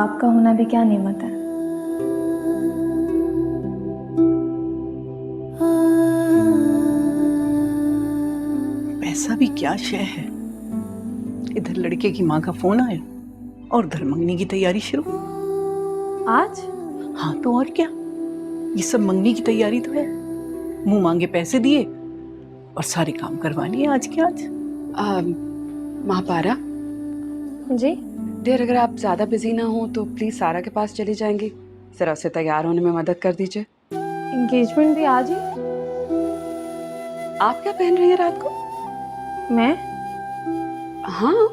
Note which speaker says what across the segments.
Speaker 1: आपका होना भी क्या नेमत है।
Speaker 2: पैसा भी क्या शय है। इधर लड़के की माँ का फोन आया और उधर मंगनी की तैयारी शुरू।
Speaker 1: आज
Speaker 2: हाँ तो और क्या, ये सब मंगनी की तैयारी तो है। मुंह मांगे पैसे दिए और सारे काम करवा लिए आज के आज।
Speaker 3: महापारा
Speaker 1: जी।
Speaker 3: देर, अगर आप ज्यादा बिजी ना हो तो प्लीज सारा के पास चली जाएंगी, जरा उसे तैयार होने में मदद कर दीजिए।
Speaker 1: एंगेजमेंट भी आज ही?
Speaker 3: आप क्या पहन रही हैं रात को?
Speaker 1: मैं?
Speaker 3: हाँ,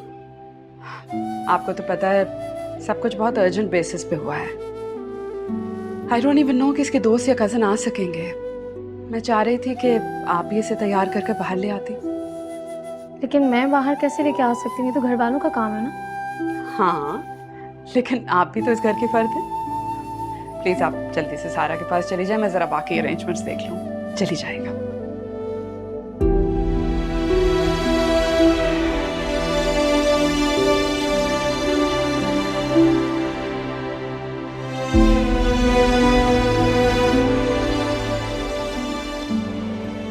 Speaker 3: आपको तो पता है सब कुछ बहुत अर्जेंट बेसिस पे हुआ है। आई डोंट इवन नो कि इसके दोस्त या कजन आ सकेंगे। मैं चाह रही थी कि आप ही इसे तैयार करके बाहर ले आती।
Speaker 1: लेकिन मैं बाहर कैसे लेके आ सकती हूँ, ये तो घर वालों का काम है ना।
Speaker 3: हाँ, लेकिन आप भी तो इस घर की फर्द हैं। प्लीज आप जल्दी से सारा के पास चली जाए, मैं जरा बाकी अरेंजमेंट्स देख लूँ। चली जाएगा।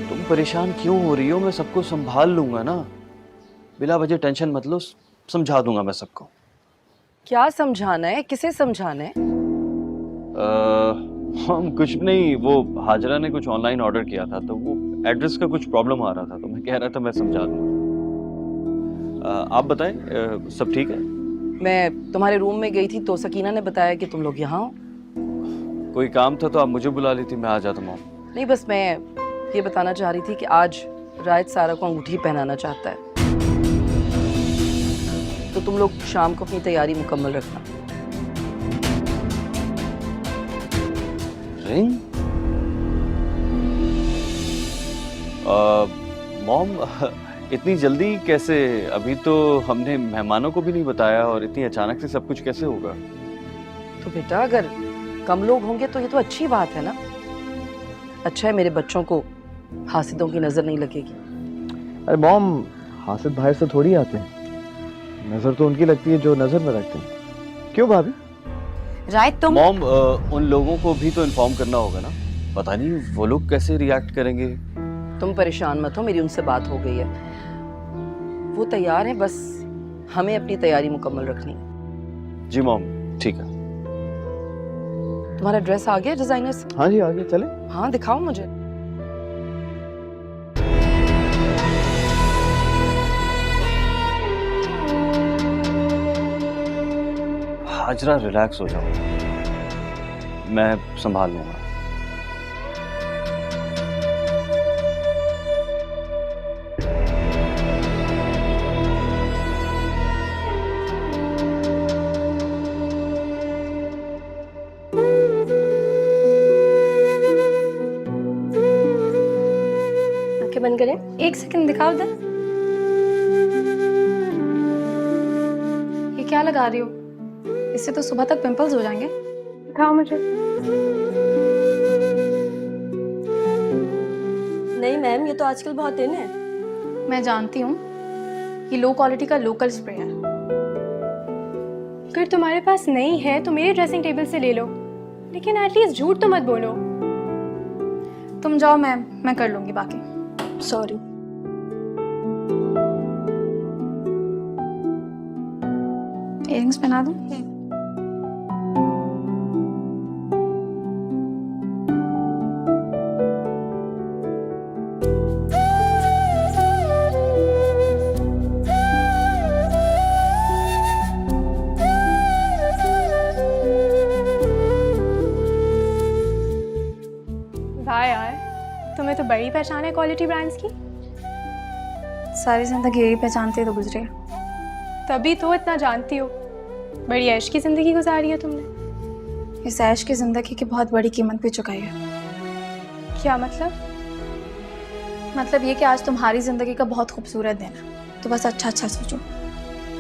Speaker 4: तुम परेशान क्यों हो रही हो? मैं सबको संभाल लूंगा ना, बिला वजह टेंशन मत लो, समझा दूंगा मैं सबको।
Speaker 3: क्या समझाना है, किसे समझाना है?
Speaker 4: हम कुछ नहीं, वो हाजरा ने कुछ ऑनलाइन ऑर्डर किया था तो वो एड्रेस का कुछ प्रॉब्लम आ रहा था तो मैं कह रहा था मैं समझा दूंगा। आप बताएं, सब ठीक है?
Speaker 5: मैं तुम्हारे रूम में गई थी तो सकीना ने बताया कि तुम लोग यहाँ हो।
Speaker 4: कोई काम था तो आप मुझे बुला लेती, मैं आ जाता हूँ।
Speaker 5: नहीं, बस मैं ये बताना चाह रही थी कि आज रायत सारा को अंगूठी पहनाना चाहता है, तो तुम लोग शाम को अपनी तैयारी मुकम्मल रखना।
Speaker 4: रिंग? मॉम, इतनी जल्दी कैसे? अभी तो हमने मेहमानों को भी नहीं बताया और इतनी अचानक से सब कुछ कैसे होगा?
Speaker 5: तो बेटा, अगर कम लोग होंगे तो ये तो अच्छी बात है ना। अच्छा है मेरे बच्चों को हासिदों की नजर नहीं लगेगी।
Speaker 6: अरे मॉम, हासिद बाहर से थोड़ी आते हैं, नजर तो उनकी लगती है जो नजर में रखते हैं। क्यों भाभी?
Speaker 3: राइट, तुम
Speaker 4: मॉम, उन लोगों को भी तो इन्फॉर्म करना होगा ना, पता नहीं वो लोग कैसे रिएक्ट करेंगे।
Speaker 5: तुम परेशान मत हो, मेरी उनसे बात हो गई है, वो तैयार हैं, बस हमें अपनी तैयारी मुकम्मल रखनी है।
Speaker 4: जी मॉम, ठीक है।
Speaker 5: तुम्हारा ड्रेस आ गया डिजाइनर से?
Speaker 6: हाँ जी, आगे चले।
Speaker 5: हाँ, दिखाओ मुझे।
Speaker 4: हाजरा, रिलैक्स हो जाओ, मैं संभाल लूंगा।
Speaker 1: आंखें बंद करें, एक सेकंड दिखाओ उधर। ये क्या लगा रही हो? इससे तो सुबह तक पिंपल्स हो जाएंगे। दिखाओ मुझे।
Speaker 7: नहीं मैम, ये तो आजकल बहुत इन है।
Speaker 1: मैं जानती हूँ, ये लो क्वालिटी का लोकल स्प्रे है। अगर तुम्हारे पास नहीं है तो मेरे ड्रेसिंग टेबल से ले लो, लेकिन एटलीस्ट झूठ तो मत बोलो। तुम जाओ मैम, मैं कर लूंगी बाकी।
Speaker 7: सॉरी।
Speaker 1: इयररिंग्स पहना दूं? वाह यार, तुम्हें तो बड़ी पहचान है क्वालिटी ब्रांड्स की। सारी जिंदगी यही पहचानते तो गुजरे, तभी तो इतना जानती हो। बड़ी ऐश की जिंदगी गुजारी है तुमने। इस ऐश की जिंदगी की बहुत बड़ी कीमत भी चुकाई है। क्या मतलब? मतलब ये कि आज तुम्हारी जिंदगी का बहुत खूबसूरत दिन है, तो बस अच्छा अच्छा सोचो।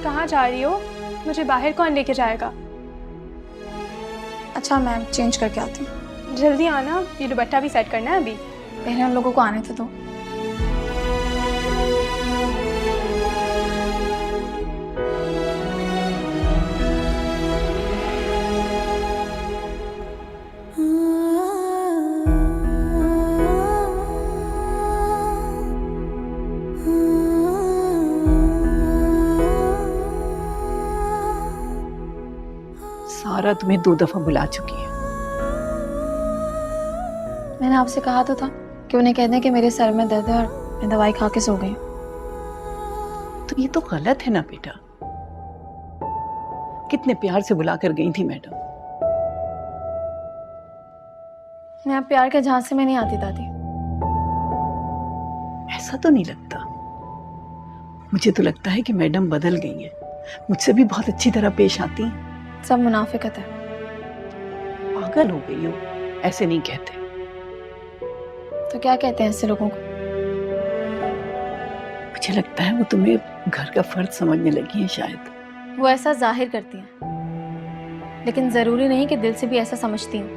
Speaker 1: कहाँ जा रही हो? मुझे बाहर कौन लेके जाएगा? अच्छा, मैं चेंज करके आती हूँ। जल्दी आना, ये दुपट्टा भी सेट करना है अभी। पहले उन लोगों को आने थे तो।
Speaker 2: दोबारा तुम्हें 2 दफा बुला चुकी है।
Speaker 1: मैंने आपसे कहा तो था कि उन्हें कह दें कि मेरे सर में दर्द है और मैं दवाई खा के सो गई।
Speaker 2: तो ये तो गलत है ना बेटा। कितने प्यार से बुला कर गई थी मैडम।
Speaker 1: मैं आप प्यार के झांसे में नहीं आती दादी।
Speaker 2: ऐसा तो नहीं लगता। मुझे तो लगता है कि मैडम बदल गई है, मुझसे भी बहुत अच्छी तरह पेश आती हैं।
Speaker 1: सब मुनाफिकत है।
Speaker 2: पागल हो गई हो, ऐसे नहीं कहते।
Speaker 1: तो क्या कहते हैं ऐसे लोगों को?
Speaker 2: मुझे लगता है वो तुम्हें घर का फर्ज समझने लगी है शायद।
Speaker 1: वो ऐसा जाहिर करती हैं, लेकिन जरूरी नहीं कि दिल से भी ऐसा समझती हूँ।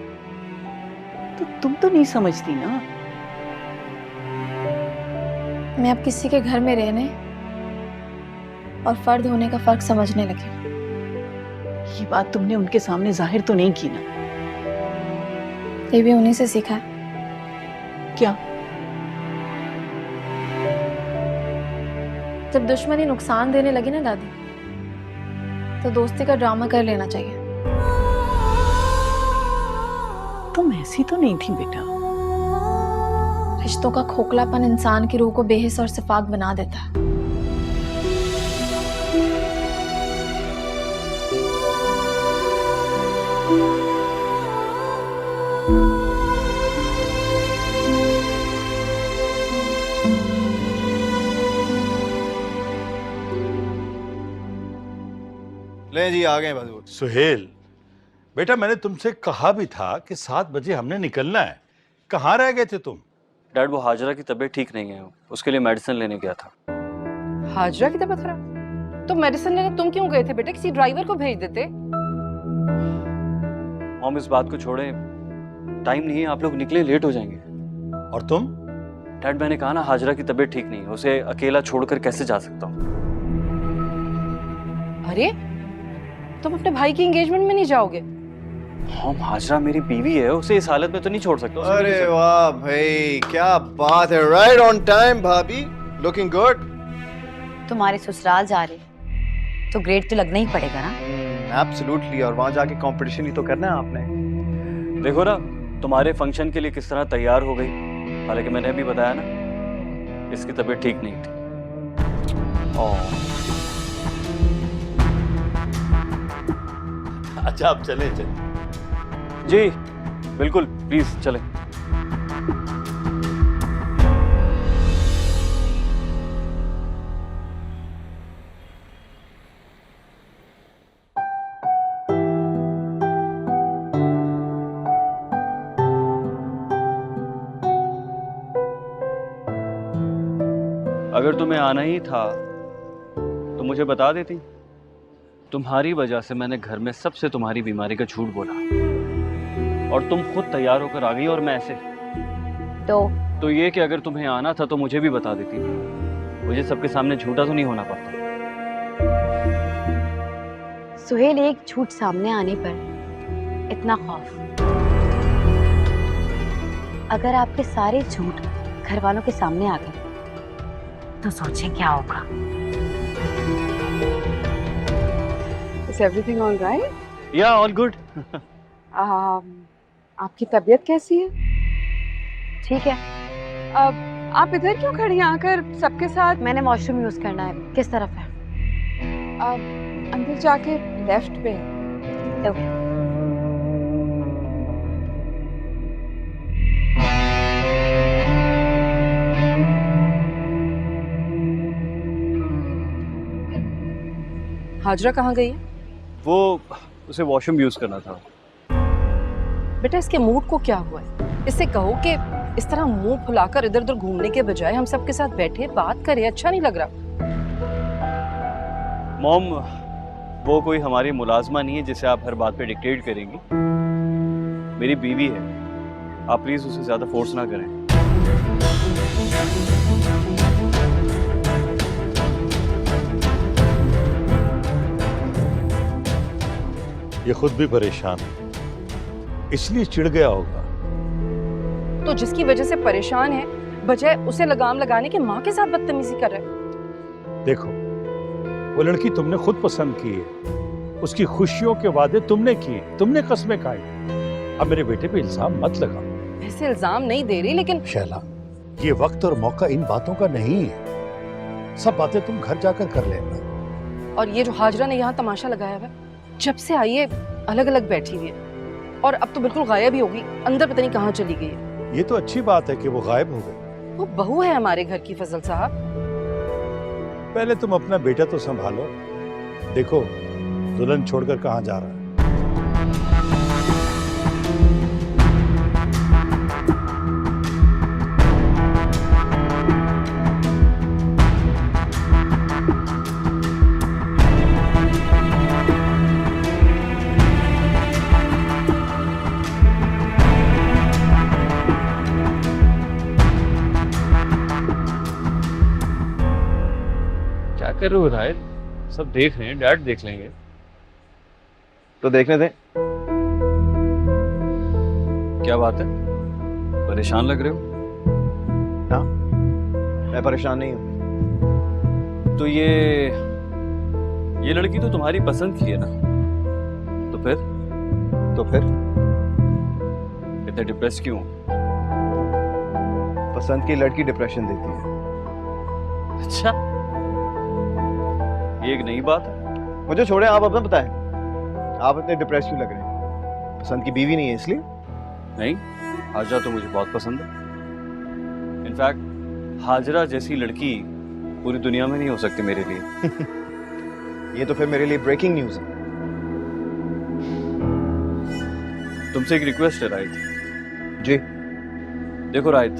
Speaker 2: तो तुम तो नहीं समझती ना।
Speaker 1: मैं अब किसी के घर में रहने और फर्द होने का फर्क समझने लगी।
Speaker 2: ये बात तुमने उनके सामने जाहिर तो नहीं की ना?
Speaker 1: ये भी उन्हीं से सीखा है।
Speaker 2: क्या?
Speaker 1: जब दुश्मनी नुकसान देने लगी ना दादी, तो दोस्ती का ड्रामा कर लेना चाहिए।
Speaker 2: तुम ऐसी तो नहीं थी बेटा।
Speaker 1: रिश्तों का खोखलापन इंसान की रूह को बेहिस और सिफाक बना देता है।
Speaker 8: ले जी आ गए बजूर।
Speaker 9: सुहेल बेटा, मैंने तुमसे कहा भी था कि 7 बजे हमने निकलना है। कहाँ रह गए थे तुम?
Speaker 4: डैड वो हाजरा की तबीयत ठीक नहीं है, उसके लिए मेडिसिन लेने गया था।
Speaker 5: हाजरा की तबीयत खराब? तो मेडिसिन लेने तुम क्यों गए थे बेटा? किसी ड्राइवर को भेज देते।
Speaker 4: मॉम इस बात को छोड़े, टाइम नहीं है, आप लोग निकले, लेट हो जाएंगे।
Speaker 9: और तुम?
Speaker 4: डैड मैंने कहा ना हाजरा की तबीयत ठीक नहीं है, उसे अकेला छोड़कर कैसे जा सकता हूँ।
Speaker 5: अरे तुम अपने भाई की एंगेजमेंट में नहीं जाओगे?
Speaker 4: मॉम हाजरा मेरी बीवी है, उसे इस हालत में तो नहीं छोड़ सकता। उसे
Speaker 8: अरे
Speaker 4: नहीं
Speaker 8: वाह भाई, क्या बात है। राइट ऑन टाइम भाभी, लुकिंग गुड।
Speaker 10: तुम्हारे ससुराल जा रहे तो ग्रेड तो लगना ही पड़ेगा ना।
Speaker 8: एब्सोल्युटली, और वहां जाके कंपटीशन ही तो करना है आपने।
Speaker 4: देखो ना तुम्हारे फंक्शन के लिए किस तरह तैयार हो गई, हालांकि मैंने अभी बताया ना इसकी तबीयत ठीक नहीं थी।
Speaker 9: अच्छा अब चले चले।
Speaker 4: जी बिल्कुल, प्लीज चलें। अगर तुम्हें आना ही था तो मुझे बता देती। तुम्हारी वजह से मैंने घर में सबसे तुम्हारी बीमारी का झूठ बोला और तुम खुद तैयार होकर आ गई, और मैं ऐसे तो ये कि अगर तुम्हें आना था तो मुझे भी बता देती, मुझे सबके सामने झूठा तो नहीं होना पड़ता।
Speaker 10: सुहेल, एक झूठ सामने आने पर इतना खौफ, अगर आपके सारे झूठ घर वालों के सामने आ गए तो सोचें क्या होगा।
Speaker 3: Is everything all right?
Speaker 4: या ऑल गुड।
Speaker 3: आपकी तबीयत कैसी है?
Speaker 10: ठीक है।
Speaker 3: आप इधर क्यों खड़ी हैं आकर सबके साथ?
Speaker 10: मैंने वॉशरूम यूज करना है। किस तरफ है?
Speaker 3: अंदर जाके लेफ्ट पे।
Speaker 10: ओके।
Speaker 5: हाजरा कहाँ गई है?
Speaker 4: वो उसे वॉशरूम यूज करना था।
Speaker 5: बेटा इसके मूड को क्या हुआ है? इससे कहो कि इस तरह मुंह फुलाकर इधर उधर घूमने के बजाय हम सबके साथ बैठे बात करें। अच्छा नहीं लग रहा।
Speaker 4: मॉम वो कोई हमारी मुलाजमा नहीं है जिसे आप हर बात पे डिक्टेट करेंगी। मेरी बीवी है, आप प्लीज उसे ज्यादा फोर्स ना करें।
Speaker 9: ये खुद भी परेशान है, इसलिए चिढ़ गया होगा।
Speaker 5: तो जिसकी वजह से परेशान है, बजाय उसे लगाम लगाने के माँ के साथ बदतमीजी कर रहा है।
Speaker 9: देखो वो लड़की तुमने खुद पसंद की है, उसकी खुशियों के वादे तुमने किए, तुमने कस्में खाई। अब मेरे बेटे पे इल्जाम मत लगाओ।
Speaker 5: ऐसे इल्जाम नहीं दे रही, लेकिन
Speaker 9: शैला, ये वक्त और मौका इन बातों का नहीं है। सब बातें तुम घर जाकर कर लेना।
Speaker 5: और ये जो हाजरा ने यहाँ तमाशा लगाया हुआ है, जब से आई है अलग अलग बैठी हुई है, और अब तो बिल्कुल गायब ही होगी, अंदर पता नहीं कहाँ चली गई है।
Speaker 9: ये तो अच्छी बात है कि वो गायब हो गई।
Speaker 5: वो बहू है हमारे घर की, फजल साहब।
Speaker 9: पहले तुम अपना बेटा तो संभालो। देखो दुल्हन छोड़कर कहाँ जा रहा है।
Speaker 4: क्या कर रहे हो राहिल? सब देख रहे हैं, डैड देख लेंगे।
Speaker 6: तो देखने दें।
Speaker 4: क्या बात है, परेशान लग रहे हो?
Speaker 6: हाँ, मैं परेशान नहीं हूँ।
Speaker 4: तो ये लड़की तो तुम्हारी पसंद की है ना? तो फिर इतने डिप्रेस क्यों?
Speaker 6: पसंद की लड़की डिप्रेशन देती है।
Speaker 4: अच्छा, ये एक नई बात है।
Speaker 6: मुझे छोड़े, आप अपना बताएं। आप इतने डिप्रेस क्यों लग रहे हैं? पसंद की बीवी नहीं है इसलिए?
Speaker 4: नहीं, हाजरा तो मुझे बहुत पसंद है। इनफैक्ट हाजरा जैसी लड़की पूरी दुनिया में नहीं हो सकती मेरे लिए।
Speaker 6: ये तो फिर मेरे लिए ब्रेकिंग न्यूज़ है।
Speaker 4: तुमसे एक रिक्वेस्ट है राहित।
Speaker 6: जी।
Speaker 4: देखो राहित,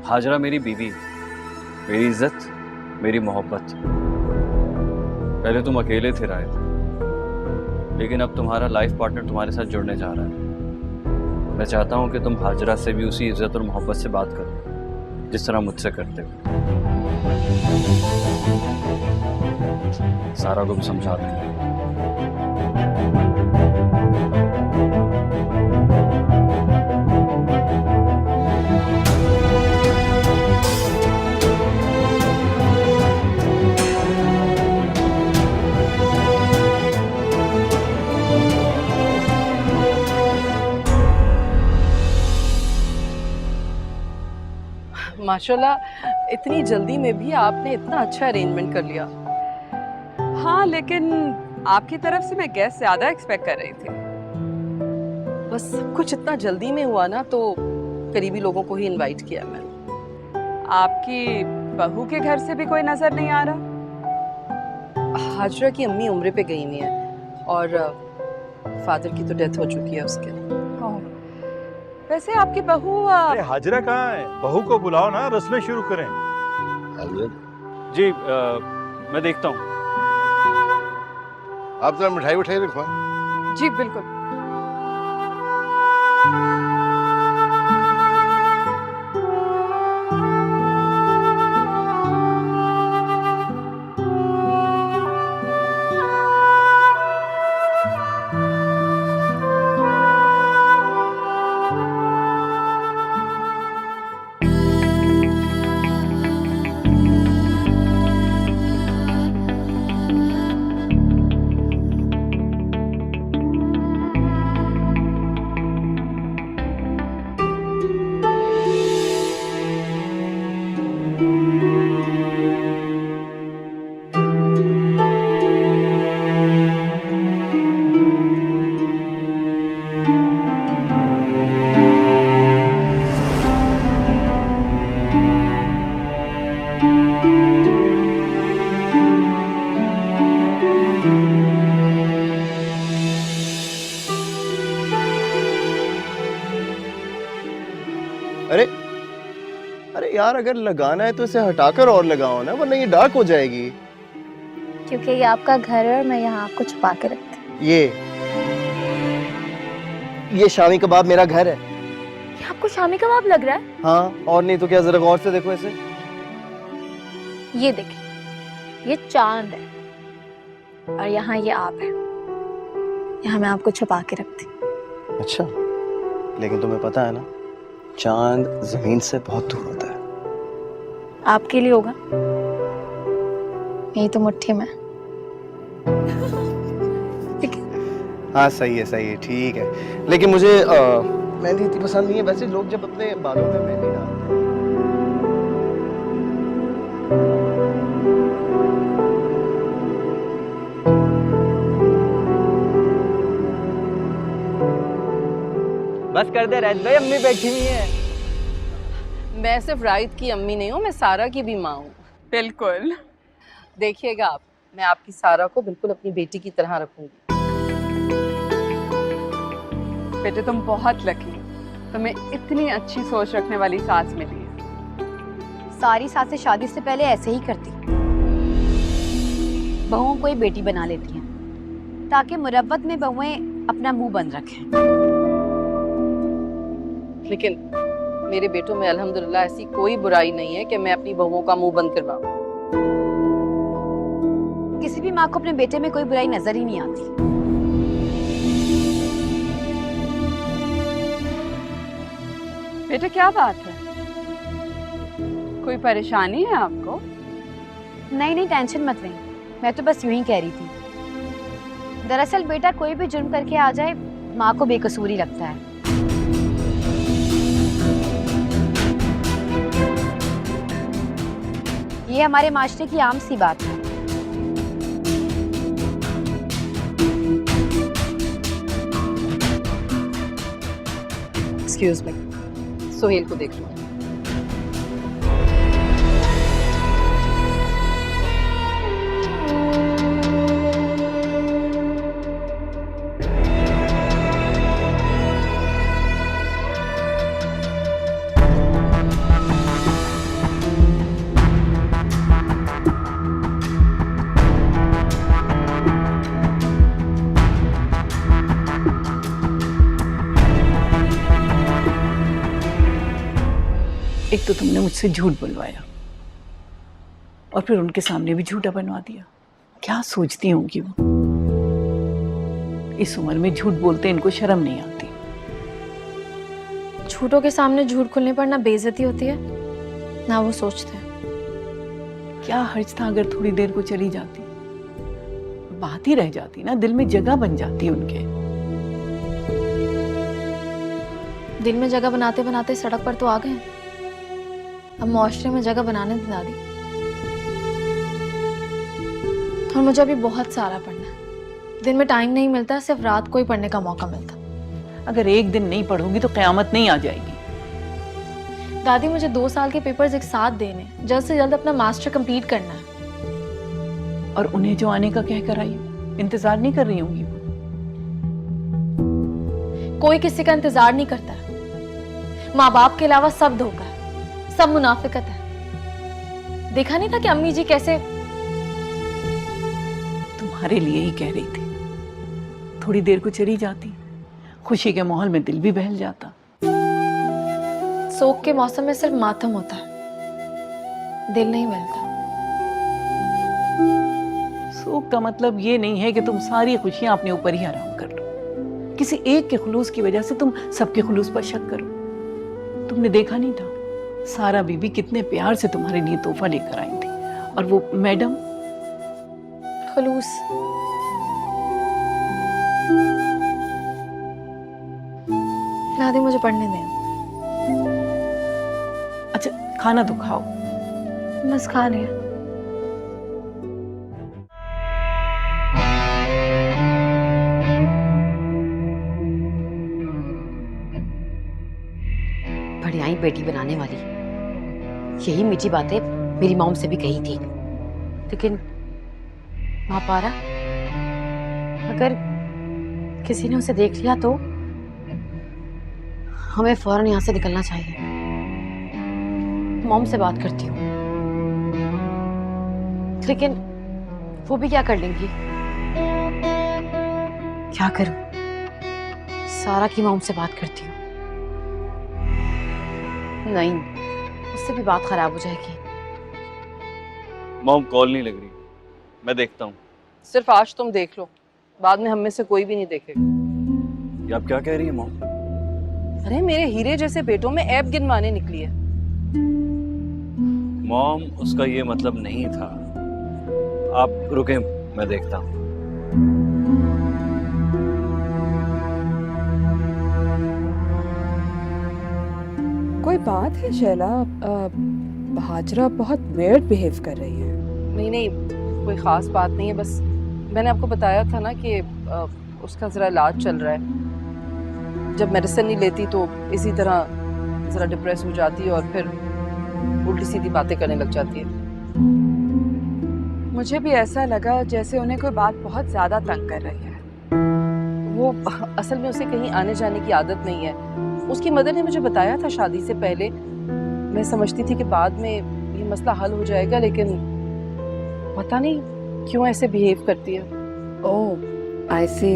Speaker 4: हाजरा मेरी बीवी है, मेरी इज्जत, मेरी मोहब्बत। पहले तुम अकेले थे राहित, लेकिन अब तुम्हारा लाइफ पार्टनर तुम्हारे साथ जुड़ने जा रहा है। मैं चाहता हूं कि तुम हाजरा से भी उसी इज्जत और मोहब्बत से बात करो जिस तरह मुझसे करते हो। सारा को भी समझा देंगे।
Speaker 5: माशाल्लाह, इतनी जल्दी में भी आपने इतना अच्छा अरेंजमेंट कर लिया।
Speaker 3: हाँ, लेकिन आपकी तरफ से मैं गेस्ट ज्यादा एक्सपेक्ट कर रही थी।
Speaker 5: बस सब कुछ इतना जल्दी में हुआ ना, तो करीबी लोगों को ही इनवाइट किया मैंने।
Speaker 3: आपकी बहू के घर से भी कोई नजर नहीं आ रहा?
Speaker 5: हाजरा की अम्मी उम्रे पे गई नहीं है, और फादर की तो डेथ हो चुकी है उसके।
Speaker 3: वैसे आपकी बहू
Speaker 9: अरे हाजरा कहाँ है? बहू को बुलाओ ना, रस्में शुरू करें।
Speaker 4: जी, मैं देखता हूँ।
Speaker 8: आप जरा मिठाई उठाई रखवा।
Speaker 3: जी बिल्कुल।
Speaker 6: अरे अरे यार, अगर लगाना है तो इसे हटाकर और लगाओ ना, वरना ये डार्क हो जाएगी।
Speaker 1: क्योंकि ये आपका घर है और मैं यहाँ आपको छुपा के रखती हूँ।
Speaker 6: ये शामी कबाब मेरा घर है।
Speaker 1: ये आपको शामी कबाब लग रहा है?
Speaker 6: हाँ, और नहीं तो क्या, जरा गौर से देखो इसे।
Speaker 1: ये देखिए, ये चांद है और यहाँ ये आप है। यहाँ मैं आपको छुपा के रखती हूँ।
Speaker 6: अच्छा, लेकिन तुम्हें पता है ना, चांद जमीन से बहुत दूर होता है।
Speaker 1: आपके लिए होगा, यही तो मुट्ठी में।
Speaker 8: हाँ सही है ठीक है, लेकिन मुझे मेहंदी इतनी पसंद नहीं है। वैसे लोग जब अपने बालों में मेहंदी डालते हैं।
Speaker 11: बस कर दे राहित भाई, अम्मी बैठी हुई है।
Speaker 5: मैं सिर्फ राहित की अम्मी नहीं हूँ, मैं सारा की भी माँ हूँ।
Speaker 3: बिल्कुल।
Speaker 5: देखिएगा आप, मैं आपकी सारा को बिल्कुल अपनी बेटी की तरह रखूंगी।
Speaker 3: बेटे तुम बहुत लकी, तुम्हें इतनी अच्छी सोच रखने वाली सास मिली है।
Speaker 10: सारी सासें शादी से पहले ऐसे ही करती, बहुओं को ही बेटी बना लेती हैं ताकि मुरब्बत में बहुएं अपना मुंह बंद रखें।
Speaker 5: लेकिन मेरे बेटों में अल्हम्दुलिल्लाह ऐसी कोई बुराई नहीं है कि मैं अपनी बहुओं का मुंह बंद करवाऊं।
Speaker 10: किसी भी माँ को अपने बेटे में कोई बुराई नजर ही नहीं आती।
Speaker 3: बेटे क्या बात है, कोई परेशानी है आपको?
Speaker 10: नहीं टेंशन मत लें, मैं तो बस यूं ही कह रही थी। दरअसल बेटा कोई भी जुर्म करके आ जाए माँ को बेकसूर ही लगता है। ये हमारे माशरे की आम सी बात है।
Speaker 5: एक्सक्यूज मी, सोहेल को देख लो।
Speaker 2: एक तो तुमने मुझसे झूठ बुलवाया और फिर उनके सामने भी झूठा बनवा दिया। क्या सोचती होंगी वो? इस उम्र में झूठ बोलते इनको शर्म नहीं आती।
Speaker 1: झूठों के सामने झूठ खुलने पर ना बेइज्जती होती है ना वो सोचते हैं।
Speaker 2: क्या हर्ज था अगर थोड़ी देर को चली जाती, बात ही रह जाती ना, दिल में जगह बन जाती उनके।
Speaker 1: दिल में जगह बनाते बनाते सड़क पर तो आ गए, अब मुआशरे में जगह बनाने दे दादी। और मुझे अभी बहुत सारा पढ़ना है, दिन में टाइम नहीं मिलता, सिर्फ रात को ही पढ़ने का मौका मिलता।
Speaker 2: अगर एक दिन नहीं पढ़ोगी तो क़यामत नहीं आ जाएगी।
Speaker 1: दादी मुझे 2 साल के पेपर्स एक साथ देने, जल्द से जल्द अपना मास्टर कंप्लीट करना है।
Speaker 2: और उन्हें जो आने का कह कर आई, इंतजार नहीं कर रही होंगी वो?
Speaker 1: कोई किसी का इंतजार नहीं करता है। माँ बाप के अलावा सब धोखा है, सब मुनाफिकत है। देखा नहीं था कि अम्मी जी कैसे?
Speaker 2: तुम्हारे लिए ही कह रही थी, थोड़ी देर को चली जाती, खुशी के माहौल में दिल भी बहल जाता।
Speaker 1: सोख के मौसम में सिर्फ मातम होता है, दिल नहीं बहलता।
Speaker 2: सोख का मतलब ये नहीं है कि तुम सारी खुशियां अपने ऊपर ही हराम कर लो। किसी एक के खुलूस की वजह से तुम सबके खुलूस पर शक करो। तुमने देखा नहीं था सारा बीबी कितने प्यार से तुम्हारे लिए तोहफा लेकर आई थी, और वो मैडम
Speaker 1: खुलूस। दादी मुझे पढ़ने दें।
Speaker 2: अच्छा खाना तो खाओ।
Speaker 1: बस खा लिया।
Speaker 10: बढ़िया बेटी बनाने वाली, यही मीठी बातें मेरी मॉम से भी कही थी। लेकिन माँ पारा, अगर किसी ने उसे देख लिया तो हमें फौरन यहाँ से निकलना चाहिए। मॉम से बात करती हूँ, लेकिन वो भी क्या कर लेंगी? क्या करूं? सारा की मॉम से बात करती हूँ। नहीं, उससे भी बात खराब हो जाएगी।
Speaker 4: मॉम कॉल नहीं लग रही, मैं देखता हूँ।
Speaker 5: सिर्फ आज तुम देख लो, बाद में हम में से कोई भी नहीं देखेगा।
Speaker 4: ये आप क्या कह रही हैं मॉम?
Speaker 5: अरे मेरे हीरे जैसे बेटों में ऐब गिनवाने निकली है।
Speaker 4: मॉम उसका ये मतलब नहीं था। आप रुकें, मैं देखता हूँ।
Speaker 3: कोई बात है शैला? हाजरा बहुत वेयर्ड बिहेव कर रही है।
Speaker 5: नहीं नहीं, कोई ख़ास बात नहीं है, बस मैंने आपको बताया था ना कि उसका ज़रा इलाज चल रहा है। जब मेडिसिन नहीं लेती तो इसी तरह ज़रा डिप्रेस हो जाती है और फिर उल्टी सीधी बातें करने लग जाती है।
Speaker 3: मुझे भी ऐसा लगा जैसे उन्हें कोई बात बहुत ज़्यादा तंग कर रही है।
Speaker 5: वो असल में उसे कहीं आने जाने की आदत नहीं है। उसकी मदर ने मुझे बताया था शादी से पहले। मैं समझती थी कि बाद में ये मसला हल हो जाएगा, लेकिन पता नहीं क्यों ऐसे बिहेव करती है।
Speaker 3: ओह आई सी,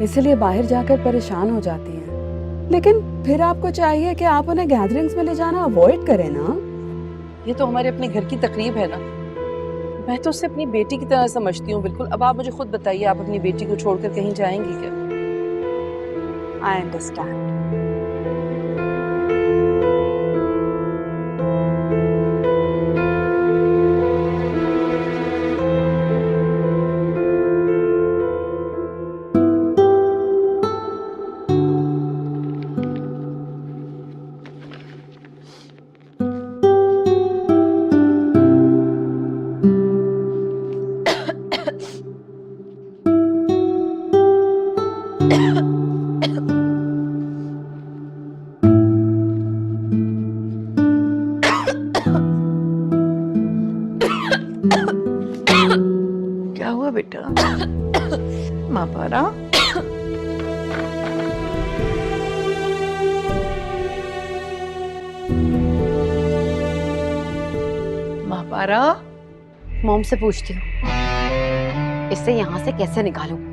Speaker 3: इसलिए बाहर जाकर परेशान हो जाती हैं। लेकिन फिर आपको चाहिए कि आप उन्हें गैदरिंग्स में ले जाना अवॉइड करें ना।
Speaker 5: ये तो हमारे अपने घर की तकरीब है ना। मैं तो उसे अपनी बेटी की तरह समझती हूँ बिल्कुल। अब आप मुझे खुद बताइए, आप अपनी बेटी को छोड़कर कहीं जाएंगी क्या?
Speaker 3: I understand.
Speaker 2: क्या हुआ बेटा? माँ पारा, माँ पारा,
Speaker 10: मॉम से पूछती हूँ इससे यहाँ से कैसे निकालूं।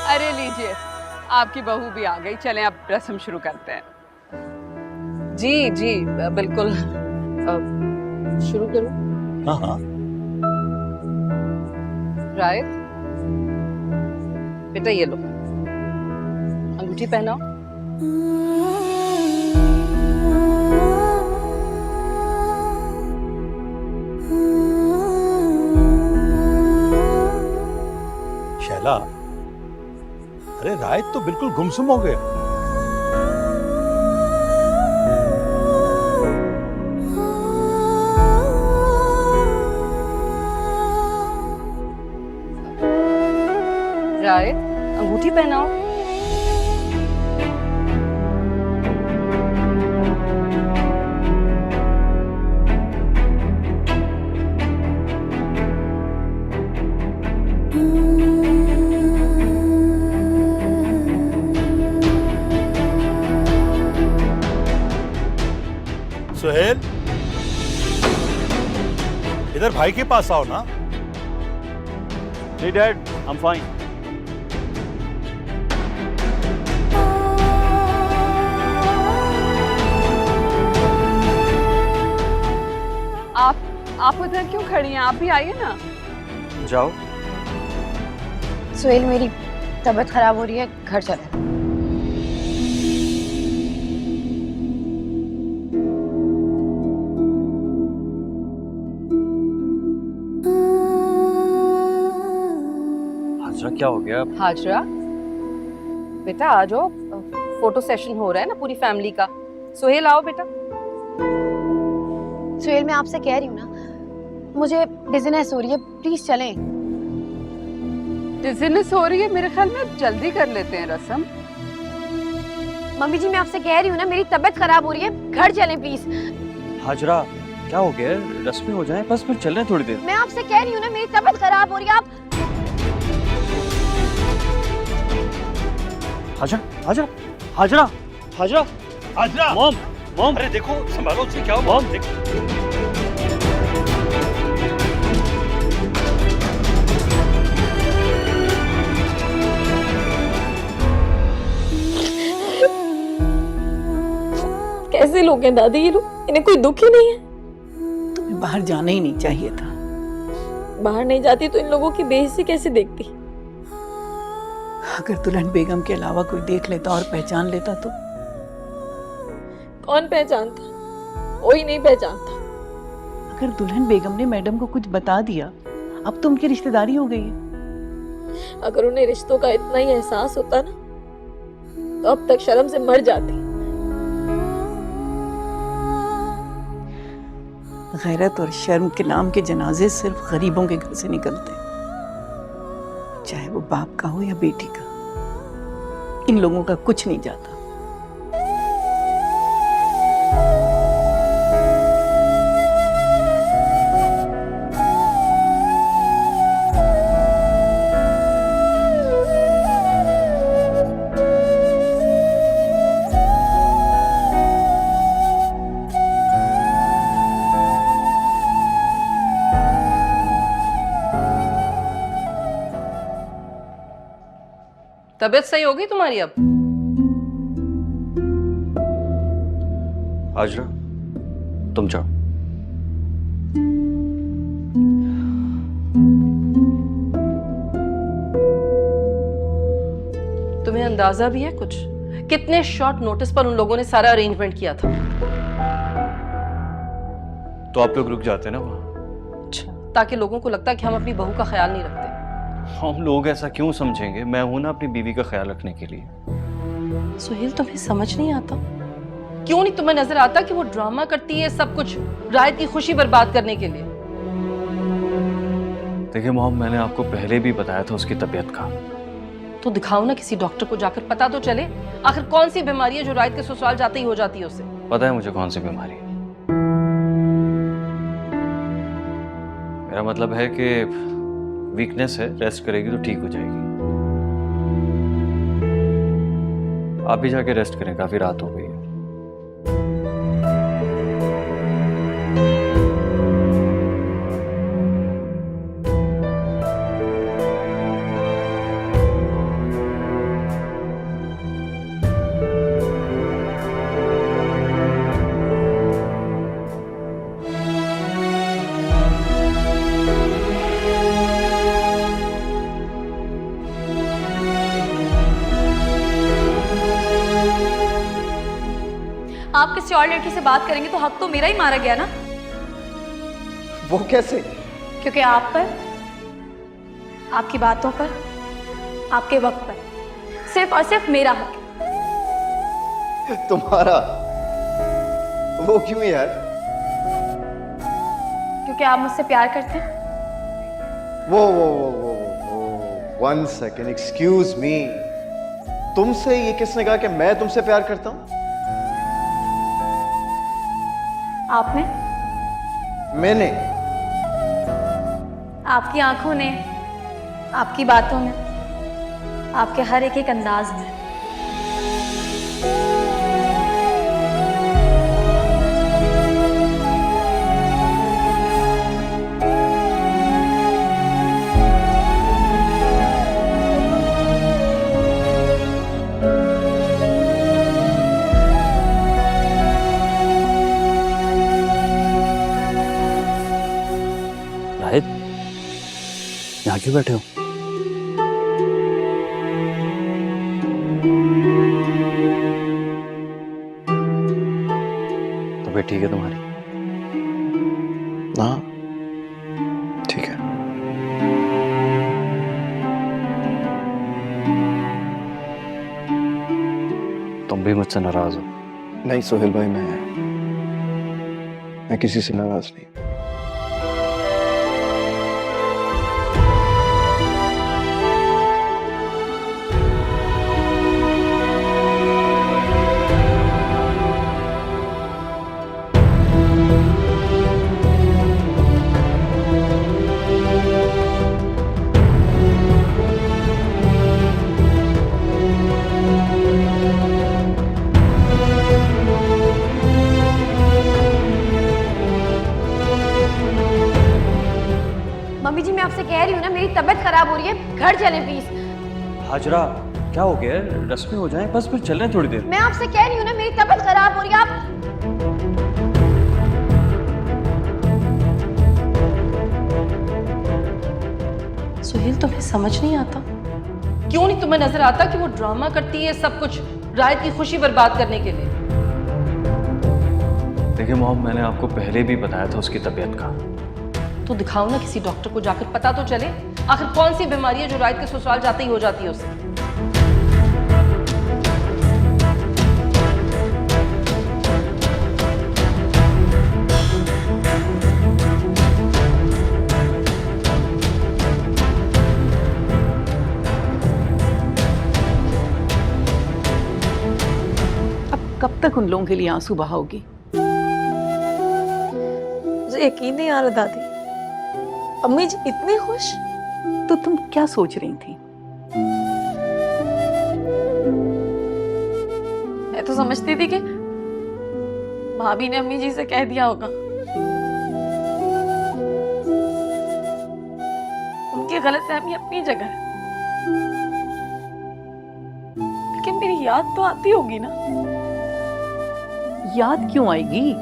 Speaker 3: अरे लीजिए, आपकी बहू भी आ गई। चलें अब रस्म शुरू करते हैं।
Speaker 5: जी जी बिल्कुल, शुरू करूं?
Speaker 9: हाँ हाँ।
Speaker 5: रायत, बेटा ये लो, अंगूठी पहनाओ।
Speaker 9: शैला, अरे रायत तो बिल्कुल गुमसुम हो गया।
Speaker 5: रायत, अंगूठी पहनाओ।
Speaker 9: सुहेल, इधर भाई के पास आओ ना।
Speaker 4: नहीं डैड, आई एम फाइन।
Speaker 3: आप उधर क्यों खड़ी हैं? आप भी आइए ना।
Speaker 4: जाओ।
Speaker 10: सुहेल, मेरी तबीयत खराब हो रही है, घर चले।
Speaker 4: हाजरा, क्या हो गया?
Speaker 5: हाजरा बेटा आ जाओ, फोटो सेशन हो रहा है ना पूरी फैमिली का। सुहेल आओ बेटा।
Speaker 10: सुहेल, मैं आपसे कह रही हूँ ना, मुझे डिजीनेस हो रही है, प्लीज चलें।
Speaker 3: डिजीनेस हो रही है? मेरे ख्याल में जल्दी कर लेते हैं रस्म।
Speaker 10: मम्मी जी, मैं आपसे कह रही हूँ ना, मेरी तबीयत खराब हो रही है, घर चलें प्लीज।
Speaker 4: हाजरा, क्या हो गया? रस्में हो जाएं, बस फिर चल रहे हैं थोड़ी देर।
Speaker 10: मैं आपसे कह रही हूँ ना, मेरी तबीयत खराब हो रही है। आप
Speaker 4: हाजरा, हाजरा, हाजरा, हाजरा,
Speaker 9: हाजरा,
Speaker 4: मॉम, मॉम,
Speaker 9: अरे देखो, संभालो उसे, क्या हुआ?
Speaker 4: मॉम, देखो।
Speaker 7: कैसे लोग हैं दादी ये लोग? इन्हें कोई दुख ही नहीं है।
Speaker 2: तुम्हें बाहर जाना ही नहीं चाहिए था।
Speaker 7: बाहर नहीं जाती तो इन लोगों की बेइज्जती कैसे देखती?
Speaker 2: अगर दुल्हन बेगम के अलावा कोई देख लेता और पहचान लेता तो?
Speaker 7: कौन पहचानता? कोई नहीं पहचानता।
Speaker 2: अगर दुल्हन बेगम ने मैडम को कुछ बता दिया, अब तो उनकी रिश्तेदारी हो गई है।
Speaker 7: अगर उन्हें रिश्तों का इतना ही एहसास होता ना, तो अब तक शर्म से मर जाती।
Speaker 2: गैरत और शर्म के नाम के जनाजे सिर्फ गरीबों के घर से निकलते, चाहे वो बाप का हो या बेटी का। इन लोगों का कुछ नहीं जाता।
Speaker 5: तबीयत सही हो गई तुम्हारी अब?
Speaker 4: हाजरा, तुम जाओ।
Speaker 5: तुम्हें अंदाजा भी है कुछ कितने शॉर्ट नोटिस पर उन लोगों ने सारा अरेंजमेंट किया था?
Speaker 4: तो आप लोग रुक जाते ना वहाँ?
Speaker 5: अच्छा, ताकि लोगों को लगता है कि हम अपनी बहू का ख्याल नहीं रखते।
Speaker 4: हम लोग ऐसा क्यों समझेंगे? मैं हूं ना अपनी बीवी का ख्याल रखने के लिए।
Speaker 5: सुहेल, तुम्हें समझ नहीं आता? क्यों नहीं तुम्हें नजर आता कि वो ड्रामा करती है सब कुछ रायत की खुशी बर्बाद करने के लिए?
Speaker 4: देखिए मॉम, मैंने आपको पहले भी बताया था उसकी तबीयत का।
Speaker 5: तो दिखाओ ना किसी डॉक्टर को, जाकर पता तो चले आखिर कौन सी बीमारी है जो रायत के ससुराल जाते ही हो जाती है उसे।
Speaker 4: पता है मुझे कौन सी बीमारी है। मेरा मतलब है कि वीकनेस है, रेस्ट करेगी तो ठीक हो जाएगी। आप भी जाके रेस्ट करें, काफी रात हो गई है।
Speaker 1: आप किसी और लड़की से बात करेंगे तो हक तो मेरा ही मारा गया ना।
Speaker 8: वो कैसे?
Speaker 1: क्योंकि आप पर, आपकी बातों पर, आपके वक्त पर सिर्फ और सिर्फ मेरा हक है।
Speaker 8: तुम्हारा? वो क्यों यार?
Speaker 1: क्योंकि आप मुझसे प्यार करते हैं।
Speaker 8: वो 1 सेकेंड, एक्सक्यूज मी। तुमसे ये किसने कहा कि मैं तुमसे प्यार करता हूं?
Speaker 1: आपने?
Speaker 8: मैंने?
Speaker 1: आपकी आंखों ने, आपकी बातों में, आपके हर एक एक अंदाज में।
Speaker 4: यहाँ क्यों बैठे हो? तबीयत ठीक है तुम्हारी?
Speaker 6: हाँ ठीक है।
Speaker 4: तुम भी मुझसे नाराज हो?
Speaker 6: नहीं सोहेल भाई, मैं किसी से नाराज नहीं।
Speaker 7: मम्मी जी मैं आपसे कह रही हूँ ना, मेरी तबीयत खराब हो रही है, घर चलें प्लीज।
Speaker 4: हाजरा क्या हो गया? रस्में हो जाएं, बस फिर चल रहे हैं थोड़ी देर।
Speaker 7: मैं आपसे कह रही हूँ ना, मेरी तबीयत खराब हो रही है। आप
Speaker 5: सुहेल तुम्हें समझ नहीं आता? क्यों नहीं तुम्हें नजर आता कि वो ड्रामा करती है सब कुछ रायत की खुशी बर्बाद करने के लिए?
Speaker 4: देखिए मोहम्मद, मैंने आपको पहले भी बताया था उसकी तबीयत का।
Speaker 5: तो दिखाओ ना किसी डॉक्टर को, जाकर पता तो चले आखिर कौन सी बीमारी है जो रायत के ससुराल जाते ही हो जाती है उसे।
Speaker 2: अब कब तक उन लोगों के लिए आंसू बहाओगी?
Speaker 7: मुझे यकीन नहीं आ रहा दादी, अम्मी जी इतनी खुश।
Speaker 2: तो तुम क्या सोच रही थी?
Speaker 7: मैं तो समझती थी कि भाभी ने अम्मी जी से कह दिया होगा, उनकी गलतफहमी अपनी जगह है, लेकिन मेरी याद तो आती होगी ना।
Speaker 2: याद क्यों आएगी?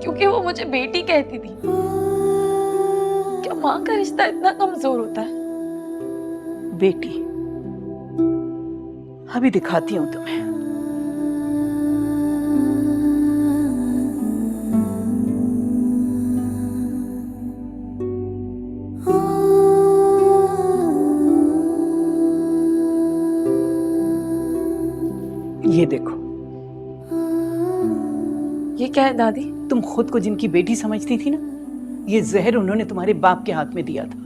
Speaker 7: क्योंकि वो मुझे बेटी कहती थी। क्या माँ का रिश्ता इतना कमजोर होता है?
Speaker 2: बेटी, अभी दिखाती हूँ तुम्हें। ये देखो।
Speaker 7: ये क्या है दादी?
Speaker 2: तुम खुद को जिनकी बेटी समझती थी ना, ये जहर उन्होंने तुम्हारे बाप के हाथ में दिया था।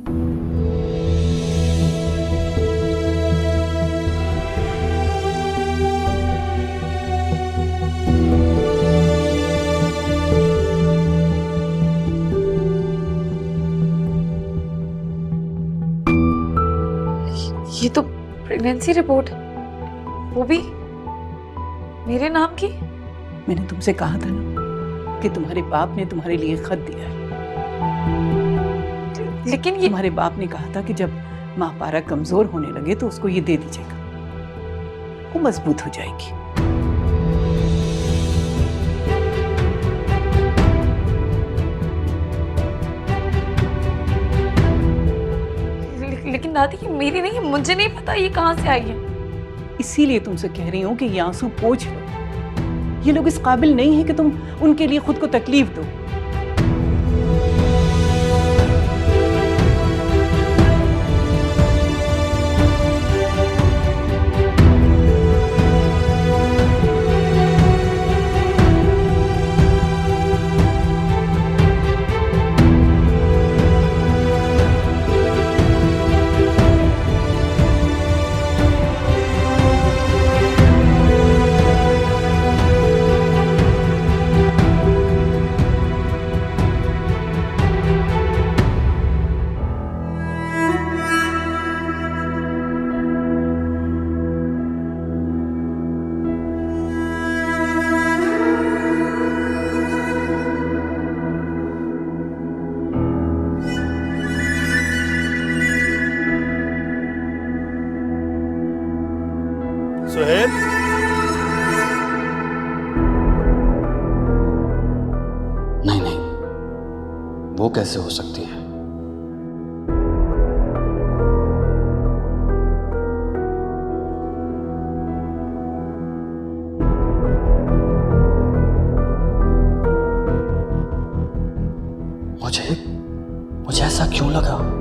Speaker 7: ये तो प्रेगनेंसी रिपोर्ट है, वो भी मेरे नाम की।
Speaker 2: मैंने तुमसे कहा था ना कि तुम्हारे बाप ने तुम्हारे लिए खत दिया है।
Speaker 7: लेकिन ये
Speaker 2: तुम्हारे बाप ने कहा था कि जब माँ पारा कमजोर होने लगे तो उसको ये दे दीजिएगा, वो मजबूत हो जाएगी।
Speaker 7: लेकिन दादी ये मेरी नहीं है, मुझे नहीं पता ये कहाँ से आई है।
Speaker 2: इसीलिए तुमसे कह रही हूँ कि ये आंसू पोंछ लो। ये लोग इस काबिल नहीं है कि तुम उनके लिए खुद को तकलीफ दो।
Speaker 9: सुहेल,
Speaker 4: नहीं नहीं, वो कैसे हो सकती है?
Speaker 8: ऐसा क्यों लगा?